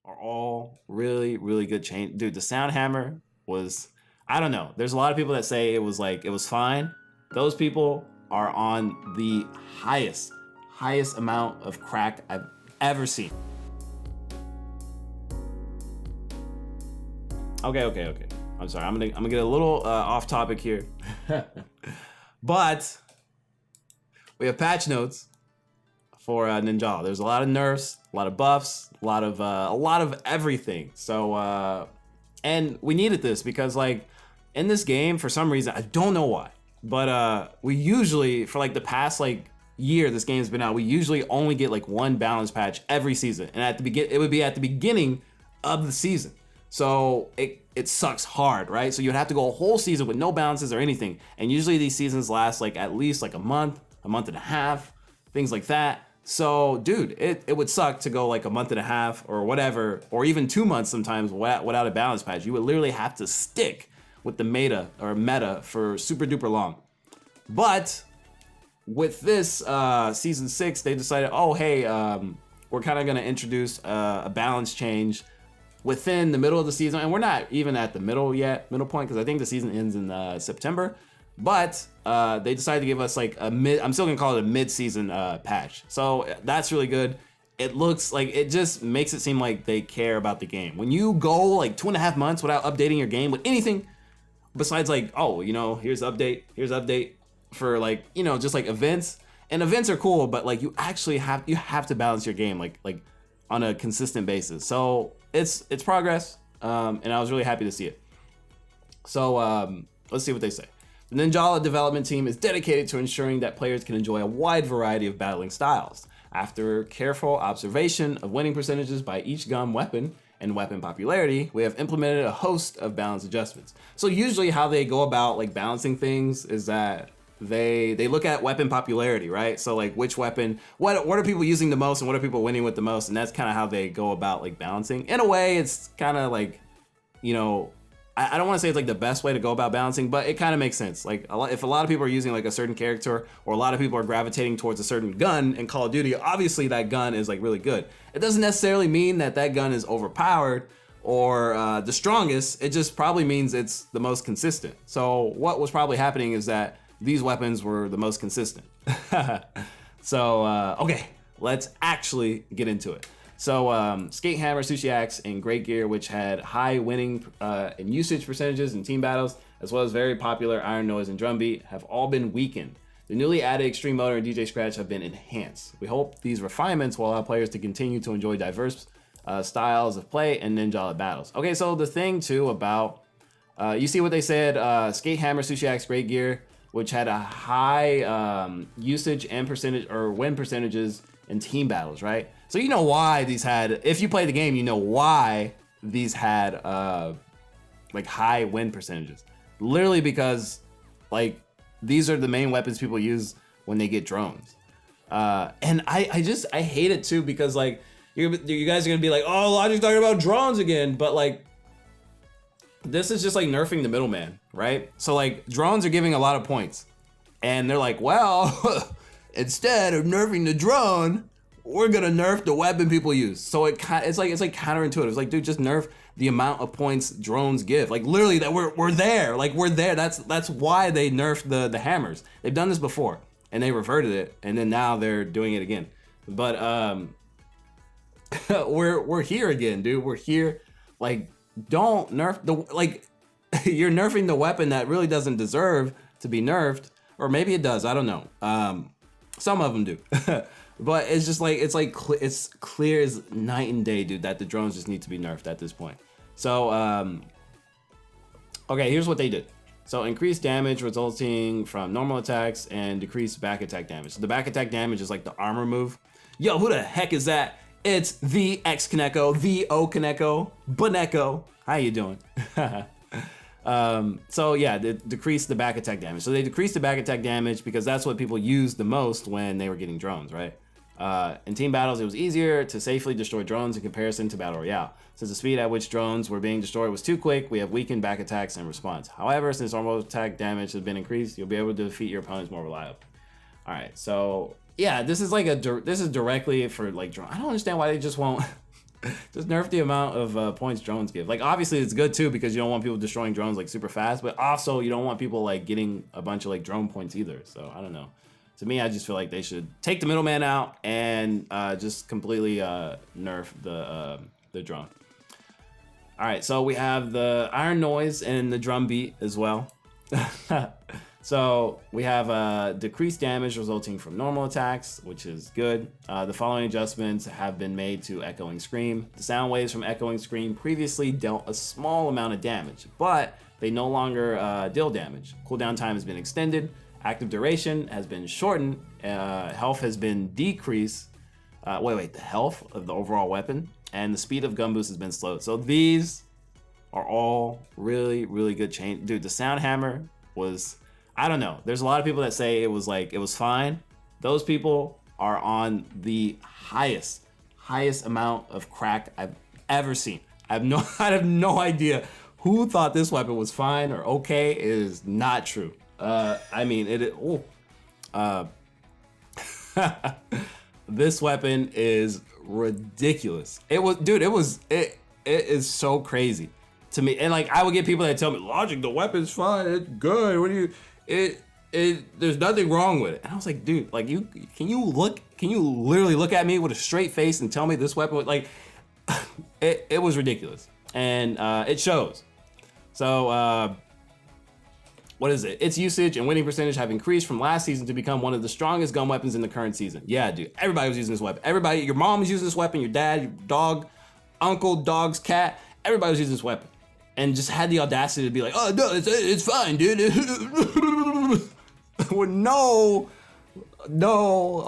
are all really, really good change. Dude, the sound hammer was, I don't know. There's a lot of people that say it was fine. Those people are on the highest amount of crack I've ever seen. Okay. I'm sorry. I'm gonna get a little off topic here, but we have patch notes for Ninjala. There's a lot of nerfs, a lot of buffs, a lot of everything. So and we needed this because like in this game, for some reason, I don't know why, but we usually, for like the past like year this game's been out, we usually only get like one balance patch every season, and it would be at the beginning of the season. So it sucks hard, right? So you'd have to go a whole season with no balances or anything, and usually these seasons last like at least like a month and a half, things like that. So dude, it would suck to go like a month and a half or whatever, or even 2 months sometimes without a balance patch. You would literally have to stick with the meta for super duper long. But with this season 6, they decided, oh hey, we're kind of gonna introduce a balance change within the middle of the season, and we're not even at the middle point, because I think the season ends in September. But they decided to give us like I'm still gonna call it a mid-season patch. So that's really good. It looks like, it just makes it seem like they care about the game. When you go like 2.5 months without updating your game with anything besides like, oh, you know, here's update for like, you know, just like events. And events are cool, but like you actually have to balance your game like on a consistent basis. So it's progress, and I was really happy to see it. So let's see what they say. The Ninjala development team is dedicated to ensuring that players can enjoy a wide variety of battling styles. After careful observation of winning percentages by each gun weapon and weapon popularity, we have implemented a host of balance adjustments. So usually how they go about like balancing things is that they look at weapon popularity, right? So like which weapon, what are people using the most and what are people winning with the most, and that's kind of how they go about like balancing. In a way, it's kind of like, you know, I don't want to say it's like the best way to go about balancing, but it kind of makes sense. Like if a lot of people are using like a certain character, or a lot of people are gravitating towards a certain gun in Call of Duty, obviously that gun is like really good. It doesn't necessarily mean that gun is overpowered or the strongest. It just probably means it's the most consistent. So what was probably happening is that these weapons were the most consistent. So okay, let's actually get into it. So Skate Hammer, Sushi Axe, and Great Gear, which had high winning and usage percentages in team battles, as well as very popular Iron Noise and Drum Beat, have all been weakened. The newly added Extreme Motor and DJ Scratch have been enhanced. We hope these refinements will allow players to continue to enjoy diverse styles of play and Ninjala battles. Okay, so the thing too about, you see what they said, Skate Hammer, Sushi Axe, Great Gear, which had a high usage and percentage or win percentages in team battles, right? So you know why these had, if you play the game, you know why these had like high win percentages. Literally because like these are the main weapons people use when they get drones. And I hate it too, because like you guys are gonna be like, oh, Logic's talking about drones again, but like this is just like nerfing the middleman, right? So like drones are giving a lot of points, and they're like, well, instead of nerfing the drone, we're gonna nerf the weapon people use. So it's like counterintuitive. It's like, dude, just nerf the amount of points drones give. Like literally that we're there. Like we're there. That's why they nerfed the hammers. They've done this before and they reverted it, and then now they're doing it again. But we're here again, dude. We're here. Like, don't nerf the, like you're nerfing the weapon that really doesn't deserve to be nerfed, or maybe it does. I don't know. Some of them do. But it's just like, it's clear as night and day, dude, that the drones just need to be nerfed at this point. So, okay, here's what they did. So increased damage resulting from normal attacks and decreased back attack damage. So the back attack damage is like the armor move. Yo, who the heck is that? It's the X Kaneko, the O Kaneko, Boneko. How you doing? So yeah, they decreased the back attack damage. So they decreased the back attack damage because that's what people used the most when they were getting drones, right? In team battles, it was easier to safely destroy drones in comparison to Battle Royale. Since the speed at which drones were being destroyed was too quick, we have weakened back attacks and response. However, since normal attack damage has been increased, you'll be able to defeat your opponents more reliably. All right, so yeah, this is like this is directly for like drone. I don't understand why they just won't Just nerf the amount of points drones give. Like, obviously it's good too because you don't want people destroying drones like super fast, but also you don't want people like getting a bunch of like drone points either. So I don't know. To me, I just feel like they should take the middleman out and just completely nerf the drone. All right, so we have the iron noise and the drum beat as well. So we have decreased damage resulting from normal attacks, which is good. The following adjustments have been made to Echoing Scream. The sound waves from Echoing Scream previously dealt a small amount of damage, but they no longer deal damage. Cooldown time has been extended. Active duration has been shortened. Health has been decreased. The health of the overall weapon and the speed of gun boost has been slowed. So these are all really, really good change. Dude, the sound hammer was, I don't know. There's a lot of people that say it was fine. Those people are on the highest amount of crack I've ever seen. I have no idea who thought this weapon was fine or okay. It is not true. I mean, this weapon is ridiculous. It is so crazy to me. And like, I would get people that tell me, Logic, the weapon's fine, it's good. What do you, there's nothing wrong with it. And I was like, dude, like can you literally look at me with a straight face and tell me this weapon, like, it was ridiculous. And it shows. So, what is it? Its usage and winning percentage have increased from last season to become one of the strongest gun weapons in the current season. Yeah, dude, everybody was using this weapon. Everybody, your mom was using this weapon, your dad, your dog, uncle, dog's cat, everybody was using this weapon. And just had the audacity to be like, oh, no, it's fine, dude. Well, no.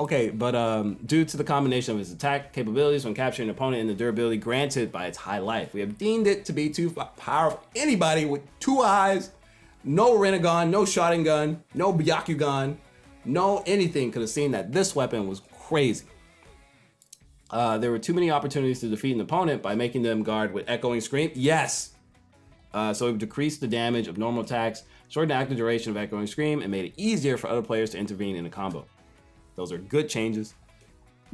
Okay, but due to the combination of its attack capabilities when capturing an opponent and the durability granted by its high life, we have deemed it to be too powerful. Anybody with 2 eyes, no Renegon, no Shotgun, no Byakugan, no anything could have seen that this weapon was crazy. There were too many opportunities to defeat an opponent by making them guard with Echoing Scream. Yes. So it decreased the damage of normal attacks, shortened the active duration of Echoing Scream, and made it easier for other players to intervene in a combo. Those are good changes.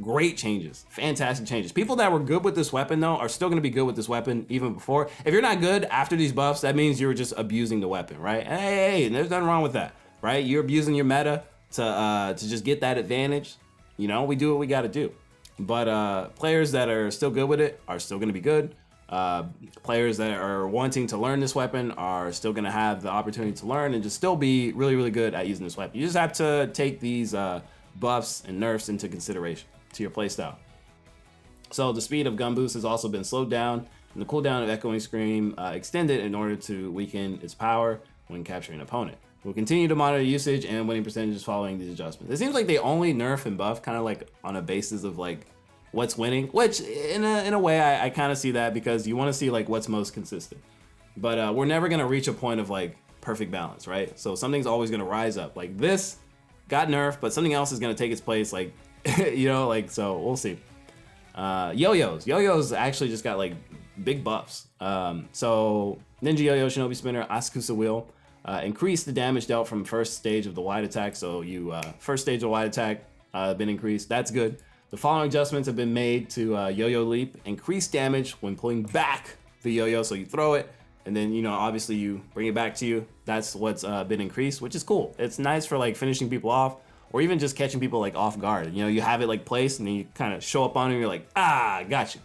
Great changes. Fantastic changes. People that were good with this weapon, though, are still going to be good with this weapon even before. If you're not good after these buffs, that means you were just abusing the weapon, right? Hey, there's nothing wrong with that, right? You're abusing your meta to just get that advantage. You know, we do what we got to do. But players that are still good with it are still going to be good. Players that are wanting to learn this weapon are still going to have the opportunity to learn and just still be really, really good at using this weapon. You just have to take these buffs and nerfs into consideration to your playstyle. So the speed of gun boost has also been slowed down, and the cooldown of Echoing Scream extended in order to weaken its power when capturing an opponent. We'll continue to monitor usage and winning percentages following these adjustments. It seems like they only nerf and buff kind of like on a basis of like what's winning, which in a way I kind of see that because you want to see like what's most consistent. But we're never going to reach a point of like perfect balance, right? So something's always going to rise up. Like this got nerfed, but something else is going to take its place, like you know, like, so we'll see. Yo-Yos actually just got like big buffs. So Ninja Yo-Yo, Shinobi Spinner, Asakusa Wheel increased the damage dealt from first stage of the wide attack. So you first stage of wide attack been increased. That's good. The following adjustments have been made to Yo-Yo Leap. Increased damage when pulling back the yo-yo. So you throw it and then, you know, obviously you bring it back to you. That's what's been increased, which is cool. It's nice for like finishing people off or even just catching people like off guard. You know, you have it like placed and then you kind of show up on them and you're like, ah, got you.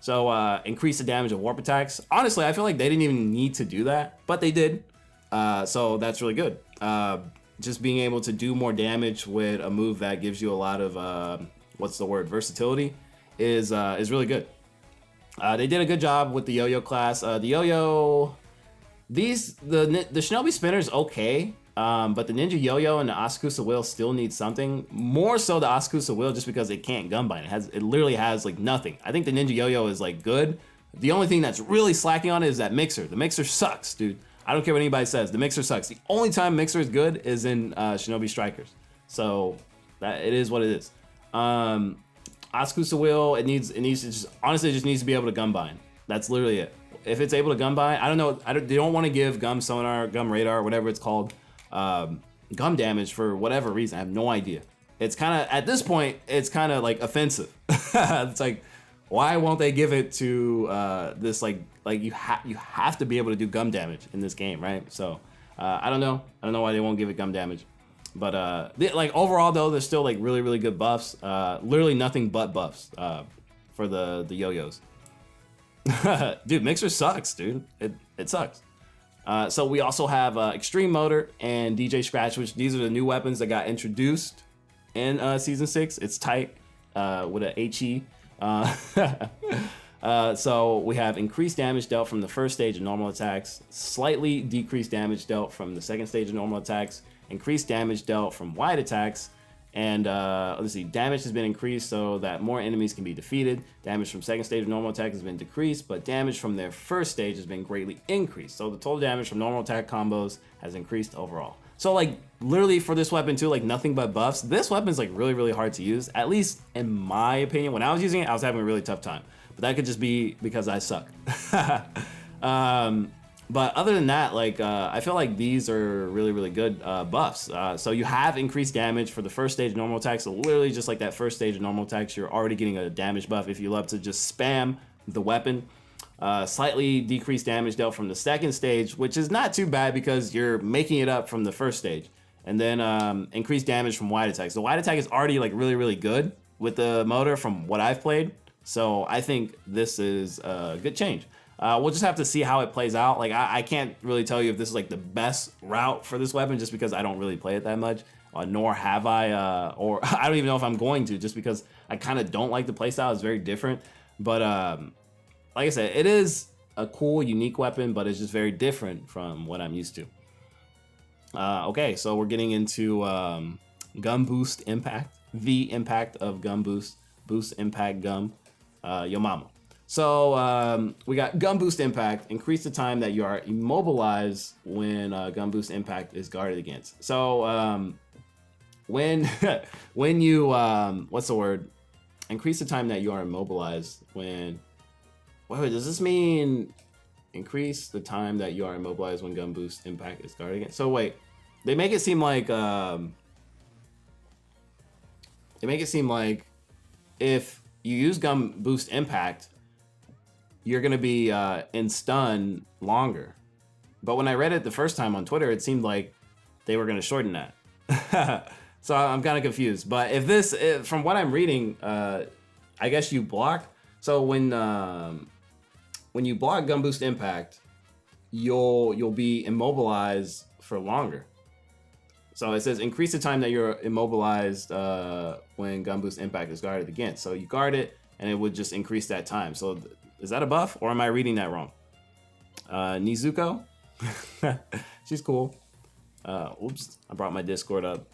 So increase the damage of warp attacks. Honestly, I feel like they didn't even need to do that, but they did. So that's really good. Just being able to do more damage with a move that gives you a lot of, versatility is really good. They did a good job with the yo-yo class. The yo-yo, the Shinobi Spinner is okay, but the Ninja Yo-Yo and the Asakusa Wheel still need something. More so the Asakusa Wheel just because it can't gunbind. It literally has like nothing. I think the Ninja Yo-Yo is like good. The only thing that's really slacking on it is that mixer. The mixer sucks, dude. I don't care what anybody says. The mixer sucks. The only time mixer is good is in Shinobi Strikers. So that it is what it is. Asakusa Wheel, it needs to just, honestly, it just needs to be able to gun bind. That's literally it. If it's able to gun bind, I don't know, they don't want to give gum sonar, gum radar, whatever it's called, gum damage for whatever reason. I have no idea. It's kind of, at this point, it's kind of like offensive. It's like, Why won't they give it to this like you have to be able to do gum damage in this game, right? So I don't know why they won't give it gum damage. But like overall though, there's still like really good buffs. Literally nothing but buffs for the yo-yos. Dude, Mixer sucks, dude. It sucks. So we also have Extreme Motor and DJ Scratch, which these are the new weapons that got introduced in Season 6. It's tight with a HE. So we have increased damage dealt from the first stage of normal attacks, slightly decreased damage dealt from the second stage of normal attacks, increased damage dealt from wide attacks, and let's see, damage has been increased so that more enemies can be defeated. Damage from second stage of normal attack has been decreased, but damage from their first stage has been greatly increased. So the total damage from normal attack combos has increased overall. So like literally for this weapon too, like nothing but buffs. This weapon's like really hard to use, at least in my opinion. When I was using it, I was having a really tough time, but that could just be because I suck. But other than that, like I feel like these are really good buffs. So you have increased damage for the first stage of normal attacks. So literally just like that first stage of normal attacks, you're already getting a damage buff if you love to just spam the weapon. Slightly decreased damage dealt from the second stage, which is not too bad because you're making it up from the first stage. And then increased damage from wide attacks. The wide attack is already like really good with the motor from what I've played. So I think this is a good change. We'll just have to see how it plays out. Like I can't really tell you if this is like the best route for this weapon just because I don't really play it that much, nor have I, or I don't even know if I'm going to, just because I kind of don't like the playstyle. It's very different. But like I said, it is a cool, unique weapon, but it's just very different from what I'm used to. Okay, so we're getting into Gum Boost Impact, the impact of Gum Boost Impact Gum, yo mama. So we got Gum Boost Impact, increase the time that you are immobilized when Gum Boost Impact is guarded against. So when you, what's the word? Increase the time that you are immobilized when, wait, does this mean increase the time that you are immobilized when Gum Boost Impact is guarded against? So wait, they make it seem like, if you use Gum Boost Impact, you're gonna be in stun longer. But when I read it the first time on Twitter, it seemed like they were gonna shorten that. So I'm kind of confused. But if this, from what I'm reading, I guess you block. So when you block Gum Boost Impact, you'll be immobilized for longer. So it says increase the time that you're immobilized when Gum Boost Impact is guarded against. So you guard it, and it would just increase that time. So is that a buff, or am I reading that wrong? Nizuko, she's cool. Oops, I brought my Discord up.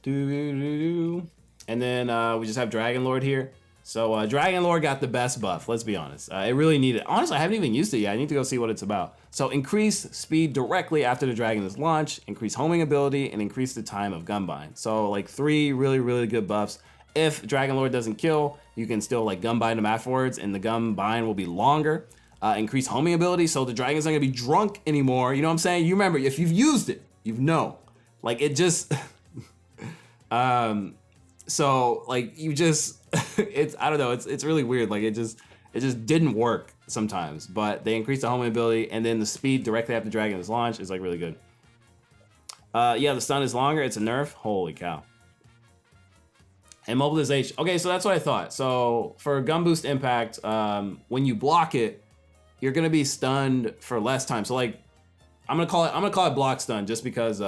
And then we just have Dragon Lord here. So Dragon Lord got the best buff, let's be honest. It really needed. Honestly, I haven't even used it yet. I need to go see what it's about. So increase speed directly after the dragon is launched, increase homing ability, and increase the time of gunbind. So like 3 really good buffs. If Dragon Lord doesn't kill, you can still like gunbind him afterwards, and the gunbind will be longer. Increase homing ability, so the dragon's not gonna be drunk anymore. You know what I'm saying? You remember, if you've used it, you know. Like it just, so like you just, it's, I don't know, it's really weird. Like it just didn't work sometimes, but they increased the homing ability, and then the speed directly after dragon is launched is like really good. Yeah, the stun is longer, it's a nerf, holy cow. Immobilization. Okay, so that's what I thought. So for Gum Boost Impact, when you block it, you're gonna be stunned for less time. So like, I'm gonna call it block stun just because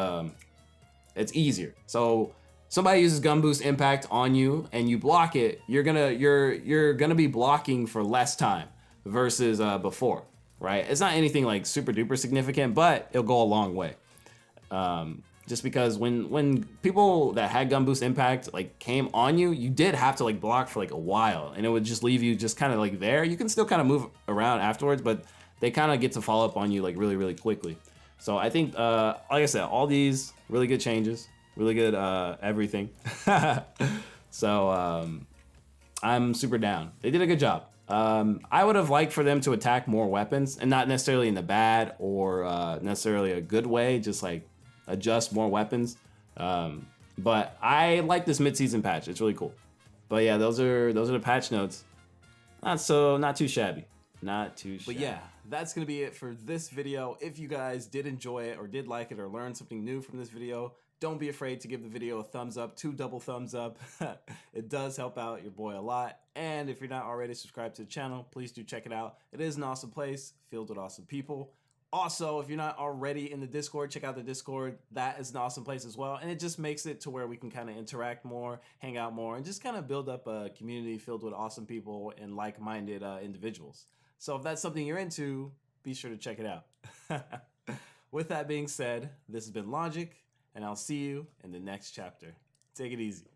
it's easier. So somebody uses Gum Boost Impact on you and you block it, you're gonna be blocking for less time versus before, right? It's not anything like super duper significant, but it'll go a long way. Just because when people that had Gum Boost Impact like came on you, you did have to like block for like a while, and it would just leave you just kind of like there. You can still kind of move around afterwards, but they kind of get to follow up on you like really quickly. So I think, like I said, all these really good changes, really good everything. So I'm super down. They did a good job. I would have liked for them to attack more weapons, and not necessarily in the bad or necessarily a good way, just like adjust more weapons. But I like this mid-season patch. It's really cool. But yeah, those are the patch notes. Not too shabby. Not too shabby. But yeah, that's gonna be it for this video. If you guys did enjoy it or did like it or learned something new from this video, don't be afraid to give the video a thumbs up, 2 double thumbs up. It does help out your boy a lot. And if you're not already subscribed to the channel, please do check it out. It is an awesome place filled with awesome people. Also, if you're not already in the Discord, check out the Discord. That is an awesome place as well. And it just makes it to where we can kind of interact more, hang out more, and just kind of build up a community filled with awesome people and like-minded individuals. So if that's something you're into, be sure to check it out. With that being said, this has been Logic, and I'll see you in the next chapter. Take it easy.